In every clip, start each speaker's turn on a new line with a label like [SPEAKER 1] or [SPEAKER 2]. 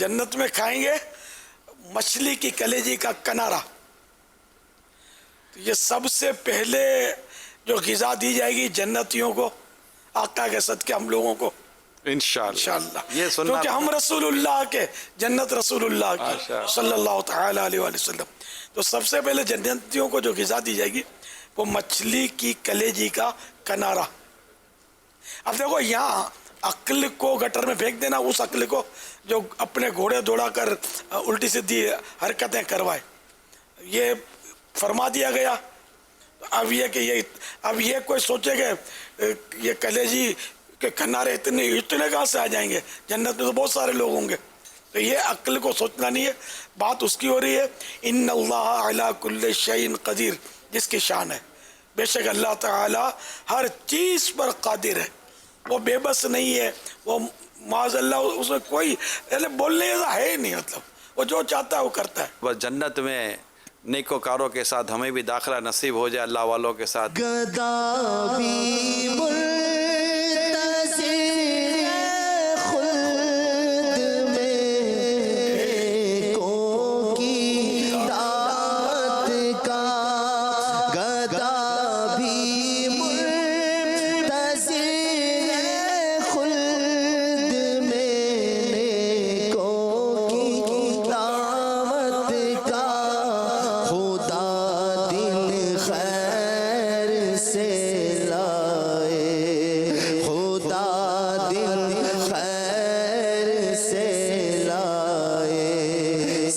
[SPEAKER 1] جنت میں کھائیں گے مچھلی کی کلیجی کا کنارہ. یہ سب سے پہلے جو غذا دی جائے گی جنتیوں کو آقا کے صدقے ہم لوگوں کو انشاءاللہ.
[SPEAKER 2] یہ سننا
[SPEAKER 1] کیونکہ ہم رسول اللہ کے جنت رسول اللہ کی صلی اللہ تعالی علیہ وآلہ وسلم. تو سب سے پہلے جنتیوں کو جو غذا دی جائے گی وہ مچھلی کی کلیجی کا کنارہ. اب دیکھو یہاں عقل کو گٹر میں پھینک دینا، اس عقل کو جو اپنے گھوڑے دوڑا کر الٹی سیدھی حرکتیں کروائے، یہ فرما دیا گیا. اب یہ کوئی سوچے کہ یہ کلیجی کے کنارے اتنے کہاں سے آ جائیں گے، جنت میں تو بہت سارے لوگ ہوں گے. تو یہ عقل کو سوچنا نہیں ہے، بات اس کی ہو رہی ہے ان اللہ علی کل شیء قدیر، جس کی شان ہے. بے شک اللہ تعالی ہر چیز پر قادر ہے، وہ بے بس نہیں ہے، وہ معاذ اللہ اس میں کوئی بولنے کا ہے ہی نہیں. مطلب وہ جو چاہتا ہے وہ کرتا ہے.
[SPEAKER 2] بس جنت میں نیکوکاروں کے ساتھ ہمیں بھی داخلہ نصیب ہو جائے، اللہ والوں کے ساتھ.
[SPEAKER 3] گدا بھی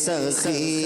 [SPEAKER 3] سخی